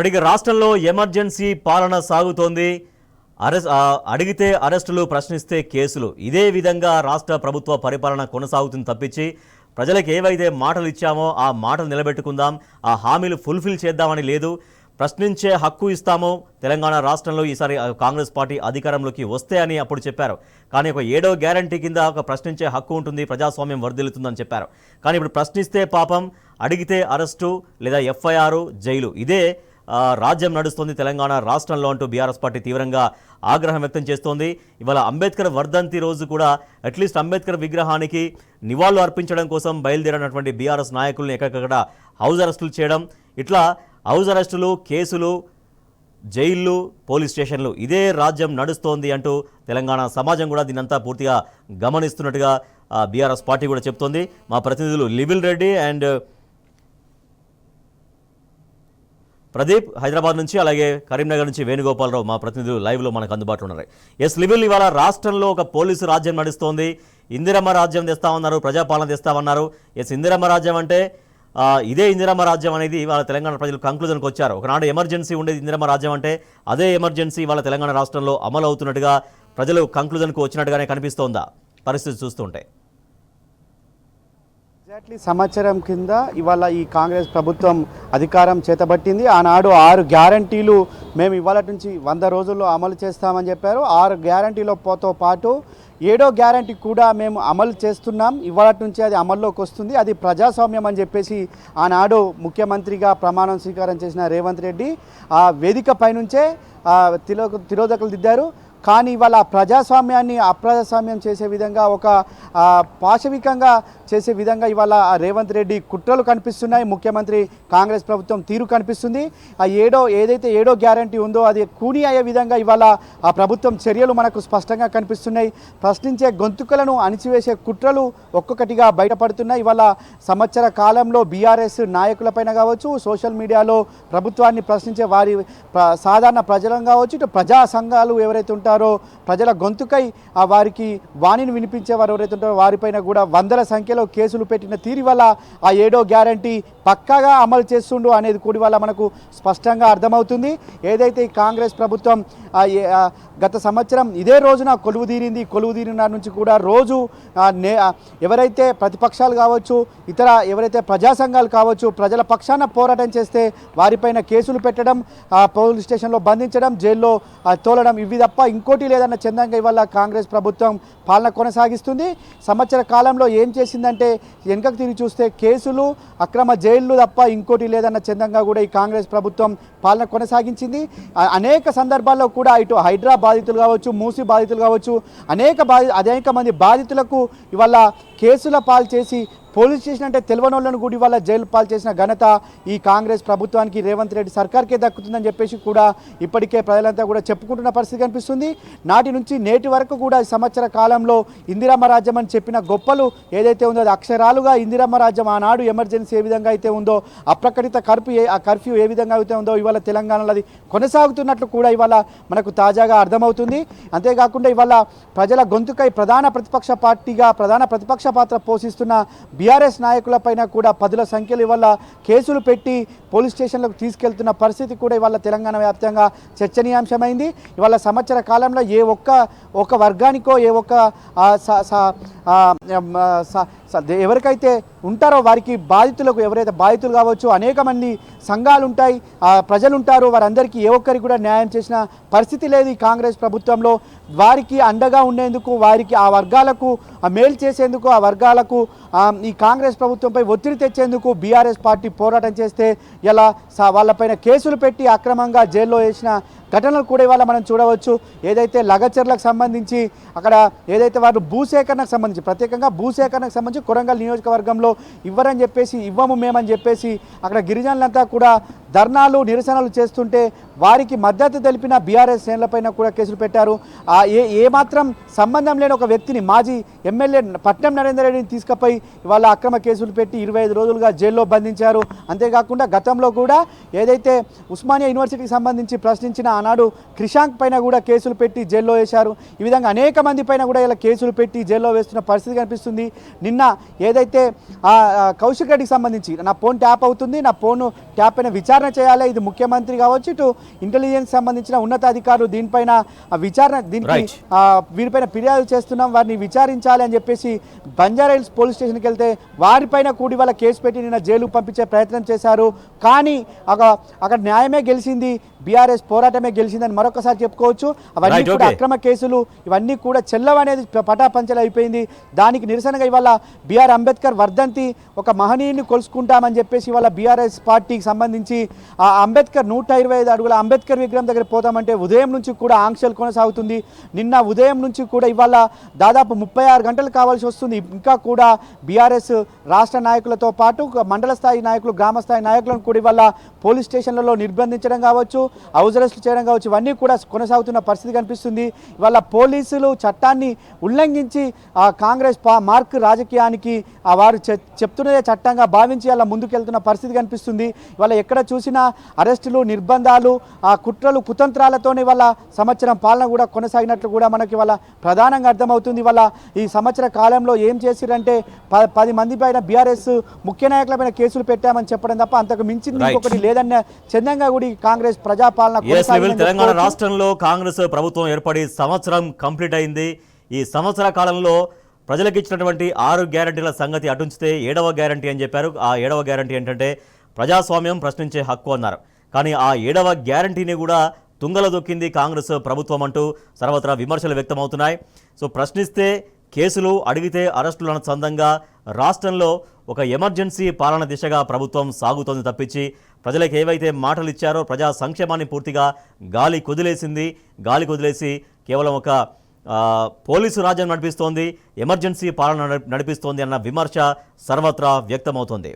ఇక రాష్ట్రంలో ఎమర్జెన్సీ పాలన సాగుతోంది. అడిగితే అరెస్టులు, ప్రశ్నిస్తే కేసులు. ఇదే విధంగా రాష్ట్ర ప్రభుత్వ పరిపాలన కొనసాగుతుంది తప్పించి ప్రజలకు ఏవైతే మాటలు ఇచ్చామో ఆ మాటలు నిలబెట్టుకుందాం, ఆ హామీలు ఫుల్ఫిల్ చేద్దామని లేదు. ప్రశ్నించే హక్కు ఇస్తామో తెలంగాణ రాష్ట్రంలో ఈసారి కాంగ్రెస్ పార్టీ అధికారంలోకి వస్తే అని అప్పుడు చెప్పారు. కానీ ఒక 7వ గ్యారంటీ కింద ఒక ప్రశ్నించే హక్కు ఉంటుంది, ప్రజాస్వామ్యం వర్ధిల్లుతుందని చెప్పారు. కానీ ఇప్పుడు ప్రశ్నిస్తే పాపం, అడిగితే అరెస్టు లేదా ఎఫ్ఐఆర్, జైలు. ఇదే రాజ్యం నడుస్తుంది తెలంగాణ రాష్ట్రంలో అంటూ బీఆర్ఎస్ పార్టీ తీవ్రంగా ఆగ్రహం వ్యక్తం చేస్తోంది. ఇవాళ అంబేద్కర్ వర్ధంతి రోజు కూడా అట్లీస్ట్ అంబేద్కర్ విగ్రహానికి నివాళులు అర్పించడం కోసం బయలుదేరినటువంటి బీఆర్ఎస్ నాయకులను ఎక్కడెక్కడ హౌస్ అరెస్టులు చేయడం, ఇట్లా హౌస్ అరెస్టులు, కేసులు, జైళ్ళు, పోలీస్ స్టేషన్లు, ఇదే రాజ్యం నడుస్తోంది అంటూ తెలంగాణ సమాజం కూడా దీనంతా పూర్తిగా గమనిస్తున్నట్టుగా బీఆర్ఎస్ పార్టీ కూడా చెప్తోంది. మా ప్రతినిధులు లిబిల్ రెడ్డి అండ్ ప్రదీప్ హైదరాబాద్ నుంచి, అలాగే కరీంనగర్ నుంచి వేణుగోపాలరావు మా ప్రతినిధులు లైవ్లో మనకు అందుబాటులో ఉన్నారు. ఎస్ లిబిల్, ఇవాళ రాష్ట్రంలో ఒక పోలీసు రాజ్యం నడుస్తోంది. ఇందిరమ్మ రాజ్యం తెస్తామన్నారు, ప్రజాపాలన తెస్తామన్నారు. ఎస్, ఇందిరమ్మ రాజ్యం అంటే ఇదే ఇందిరమ్మ రాజ్యం అనేది ఇవాళ తెలంగాణ ప్రజలు కంక్లూజన్కి వచ్చారు. ఒకనాడు ఎమర్జెన్సీ ఉండేది ఇందిరమ్మ రాజ్యం అంటే, అదే ఎమర్జెన్సీ ఇవాళ తెలంగాణ రాష్ట్రంలో అమలు అవుతున్నట్టుగా ప్రజలు కంక్లూజన్కు వచ్చినట్టుగానే కనిపిస్తోందా పరిస్థితి చూస్తుంటే? ఎగ్జాక్ట్లీ సంవత్సరం కింద ఇవాళ ఈ కాంగ్రెస్ ప్రభుత్వం అధికారం చేతబట్టింది. ఆనాడు 6 గ్యారంటీలు మేము ఇవాళ నుంచి 100 రోజుల్లో అమలు చేస్తామని చెప్పారు. 6 గ్యారంటీలతో పాటు 7వ గ్యారంటీ కూడా మేము అమలు చేస్తున్నాం. ఇవాళ నుంచి అది అమల్లోకి వస్తుంది. అది ప్రజాస్వామ్యం అని చెప్పేసి ఆనాడు ముఖ్యమంత్రిగా ప్రమాణం స్వీకారం చేసిన రేవంత్ రెడ్డి ఆ వేదిక పైనుంచే తిరోధకులు దిద్దారు. కానీ ఇవాళ ప్రజాస్వామ్యాన్ని అప్రజాస్వామ్యం చేసే విధంగా, ఒక పాశవికంగా చేసే విధంగా ఇవాళ రేవంత్ రెడ్డి కుట్రలు కనిపిస్తున్నాయి. ముఖ్యమంత్రి కాంగ్రెస్ ప్రభుత్వం తీరు కనిపిస్తుంది. ఏదైతే 7వ గ్యారంటీ ఉందో అది కూని అయ్యే విధంగా ఇవాళ ఆ ప్రభుత్వం చర్యలు మనకు స్పష్టంగా కనిపిస్తున్నాయి. ప్రశ్నించే గొంతుకలను అణిచివేసే కుట్రలు ఒక్కొక్కటిగా బయటపడుతున్నాయి. ఇవాళ సంవత్సర కాలంలో బీఆర్ఎస్ నాయకులపైన కావచ్చు, సోషల్ మీడియాలో ప్రభుత్వాన్ని ప్రశ్నించే వారి సాధారణ ప్రజలను కావచ్చు, ఇటు ప్రజా సంఘాలు ఎవరైతే ఉంటారో, ప్రజల గొంతుకై వారికి వాణిని వినిపించేవారు ఎవరైతే ఉంటారో వారిపైన కూడా వందల సంఖ్యలో కేసులు పెట్టిన తీరు వల్ల ఆ 7వ గ్యారంటీ పక్కాగా అమలు చేస్తుండు అనేది కూడా వల్ల మనకు స్పష్టంగా అర్థమవుతుంది. ఏదైతే ఈ కాంగ్రెస్ ప్రభుత్వం గత సంవత్సరం ఇదే రోజున కొలువుదీరిన నుంచి కూడా రోజు ఎవరైతే ప్రతిపక్షాలు కావచ్చు, ఇతర ఎవరైతే ప్రజా సంఘాలు కావచ్చు, ప్రజల పక్షాన పోరాటం చేస్తే వారిపైన కేసులు పెట్టడం, పోలీస్ స్టేషన్లో బంధించడం, జైల్లో తోలడం, ఇవి తప్ప ఇంకోటి లేదన్న చందంగా ఇవాళ కాంగ్రెస్ ప్రభుత్వం పాలన కొనసాగిస్తుంది. సంవత్సర కాలంలో ఏం చేసిందంటే వెనుకకు తిరిగి చూస్తే కేసులు, అక్రమ జైళ్లు తప్ప ఇంకోటి లేదన్న చందంగా కూడా ఈ కాంగ్రెస్ ప్రభుత్వం పాలన కొనసాగించింది. అనేక సందర్భాల్లో కూడా ఇటు హైదరాబాద్ బాధితులు కావచ్చు, మూసి బాధితులు కావచ్చు, అనేక మంది బాధితులకు ఇవాళ కేసుల పాలు చేసి పోలీస్ స్టేషన్ అంటే తెలియనోళ్ళను కూడా ఇవాళ జైలు పాలు చేసిన ఘనత ఈ కాంగ్రెస్ ప్రభుత్వానికి, రేవంత్ రెడ్డి సర్కార్కే దక్కుతుందని చెప్పేసి కూడా ఇప్పటికే ప్రజలంతా కూడా చెప్పుకుంటున్న పరిస్థితి కనిపిస్తుంది. నాటి నుంచి నేటి వరకు కూడా సంవత్సర కాలంలో ఇందిరమ్మ రాజ్యం అని చెప్పిన గొప్పలు ఏదైతే ఉందో అది అక్షరాలుగా ఇందిరమ్మ రాజ్యం, ఆనాడు ఎమర్జెన్సీ ఏ విధంగా అయితే ఉందో, అప్రకటిత కర్ఫ్యూ ఏ విధంగా అయితే ఉందో ఇవాళ తెలంగాణలో అది కొనసాగుతున్నట్లు కూడా ఇవాళ మనకు తాజాగా అర్థమవుతుంది. అంతేకాకుండా ఇవాళ ప్రజల గొంతుకై ప్రధాన ప్రతిపక్ష పాత్ర పోషిస్తున్న బీఆర్ఎస్ నాయకులపైన కూడా 10ల సంఖ్యలో ఇవాళ కేసులు పెట్టి పోలీస్ స్టేషన్లకు తీసుకెళ్తున్న పరిస్థితి కూడా ఇవాళ తెలంగాణ వ్యాప్తంగా చర్చనీయాంశమైంది. ఇవాళ సంవత్సర కాలంలో ఏ ఒక్క వర్గానికో, ఏ ఒక్క ఎవరికైతే ఉంటారో వారికి బాధితులకు, ఎవరైతే బాధితులు కావచ్చు, అనేక మంది సంఘాలు ఉంటాయి, ప్రజలు ఉంటారు, వారందరికీ ఏ ఒక్కరికి కూడా న్యాయం చేసిన పరిస్థితి లేదు ఈ కాంగ్రెస్ ప్రభుత్వంలో. వారికి అండగా ఉండేందుకు, వారికి ఆ వర్గాలకు మేలు చేసేందుకు, ఆ వర్గాలకు ఈ కాంగ్రెస్ ప్రభుత్వంపై ఒత్తిడి తెచ్చేందుకు బీఆర్ఎస్ పార్టీ పోరాటం చేస్తే ఇలా వాళ్ళపైన కేసులు పెట్టి అక్రమంగా జైల్లో వేసిన ఘటనలు కూడా ఇవాళ మనం చూడవచ్చు. ఏదైతే లగచర్లకు సంబంధించి అక్కడ ఏదైతే వారు భూసేకరణకు సంబంధించి, ప్రత్యేకంగా భూసేకరణకు సంబంధించి కొడంగల్ నియోజకవర్గంలో ఇవ్వము మేమని చెప్పేసి అక్కడ గిరిజనులంతా కూడా ధర్నాలు, నిరసనలు చేస్తుంటే వారికి మద్దతు తెలిపిన బీఆర్ఎస్ శ్రేణులపైన కూడా కేసులు పెట్టారు. ఏ మాత్రం సంబంధం లేని ఒక వ్యక్తిని మాజీ ఎమ్మెల్యే పట్నం నరేందర్ రెడ్డిని తీసుకుపోయి ఇవాళ అక్రమ కేసులు పెట్టి 25 రోజులుగా జైల్లో బంధించారు. అంతేకాకుండా గతంలో కూడా ఏదైతే ఉస్మానియా యూనివర్సిటీకి సంబంధించి ప్రశ్నించిన ఆనాడు క్రిషాంక్ పైన కూడా కేసులు పెట్టి జైల్లో వేశారు. ఈ విధంగా అనేక మంది పైన కూడా ఇలా కేసులు పెట్టి జైల్లో వేస్తున్న పరిస్థితి కనిపిస్తుంది. నిన్న ఏదైతే కౌశిక్ రెడ్డికి సంబంధించి నా ఫోన్ ట్యాప్ అవుతుంది, నా ఫోన్ ట్యాప్ పైన విచారణ చేయాలి, ఇది ముఖ్యమంత్రి కావచ్చు, ఇటు ఇంటెలిజెన్స్ సంబంధించిన ఉన్నతాధికారులు దీనిపైన విచారణ వీరిపైన ఫిర్యాదు చేస్తున్నాం, వారిని విచారించాలి అని చెప్పేసి బంజారాహిల్స్ పోలీస్ స్టేషన్కి వెళ్తే వారిపైన కూడి వాళ్ళ కేసు పెట్టి నిన్న జైలుకు పంపించే ప్రయత్నం చేశారు. కానీ అక్కడ న్యాయమే గెలిచింది, బీఆర్ఎస్ పోరాటమే గెలిచిందని మరొకసారి చెప్పుకోవచ్చు. అవన్నీ కూడా అక్రమ కేసులు, ఇవన్నీ కూడా చెల్లవనేది పటాపంచలు అయిపోయింది. దానికి నిరసనగా ఇవాళ బిఆర్ అంబేద్కర్ వర్ధంతి, ఒక మహనీయుని కొలుసుకుంటామని చెప్పేసి ఇవాళ బీఆర్ఎస్ పార్టీకి సంబంధించి ఆ అంబేద్కర్ 125 అడుగుల అంబేద్కర్ విగ్రహం దగ్గర పోతామంటే ఉదయం నుంచి కూడా ఆంక్షలు కొనసాగుతుంది. నిన్న ఉదయం నుంచి కూడా ఇవాళ దాదాపు 36 గంటలు కావాల్సి వస్తుంది. ఇంకా కూడా బీఆర్ఎస్ రాష్ట్ర నాయకులతో పాటు మండల స్థాయి నాయకులు, గ్రామ స్థాయి నాయకులను కూడా ఇవాళ పోలీస్ స్టేషన్లలో నిర్బంధించడం కావచ్చు, హౌస్ అరెస్ట్ చేయడం కావచ్చు, ఇవన్నీ కూడా కొనసాగుతున్న పరిస్థితి కనిపిస్తుంది. ఇవాళ పోలీసులు చట్టాన్ని ఉల్లంఘించి కాంగ్రెస్ మార్క్ రాజకీయానికి వారు చెప్తున్నదే చట్టంగా భావించి అలా ముందుకెళ్తున్న పరిస్థితి కనిపిస్తుంది. ఇవాళ ఎక్కడ చూసినా అరెస్టులు, నిర్బంధాలు, కుట్రలు, కుతంత్రాలతోనే ఇవాళ సంవత్సరం పాలన కూడా కొనసాగినట్లు కూడా మనకి ఇవాళ ప్రధానంగా అర్థమవుతుంది. ఇవాళ ఈ సంవత్సర కాలంలో ఏం చేసిరంటే 10 మంది పైన బీఆర్ఎస్ ముఖ్య నాయకులపైన కేసులు పెట్టామని చెప్పడం తప్ప అంతకు మించింది ఇంకొకటి లేదన్న చందంగా కూడా కాంగ్రెస్ ప్రజాపాలన. తెలంగాణ రాష్ట్రంలో కాంగ్రెస్ ప్రభుత్వం ఏర్పడి సంవత్సరం కంప్లీట్ అయింది. ఈ సంవత్సర కాలంలో ప్రజలకు ఇచ్చినటువంటి 6 గ్యారంటీల సంగతి అటుంచితే 7వ గ్యారంటీ అని చెప్పారు. ఆ 7వ గ్యారంటీ ఏంటంటే ప్రజాస్వామ్యం, ప్రశ్నించే హక్కు అన్నారు. కానీ ఆ 7వ గ్యారంటీని కూడా తుంగలో దొక్కింది కాంగ్రెస్ ప్రభుత్వం అంటూ సర్వత్రా విమర్శలు వ్యక్తమవుతున్నాయి. సో ప్రశ్నిస్తే కేసులు, అడిగితే అరెస్టులు అన్న చందంగా రాష్ట్రంలో ఒక ఎమర్జెన్సీ పాలన దిశగా ప్రభుత్వం సాగుతోంది తప్పించి ప్రజలకు ఏవైతే మాటలు ఇచ్చారో ప్రజా సంక్షేమాన్ని పూర్తిగా గాలి కుదిలేసి కేవలం ఒక పోలీసు రాజ్యం నడిపిస్తోంది, ఎమర్జెన్సీ పాలన నడిపిస్తోంది అన్న విమర్శ సర్వత్రా వ్యక్తమవుతోంది.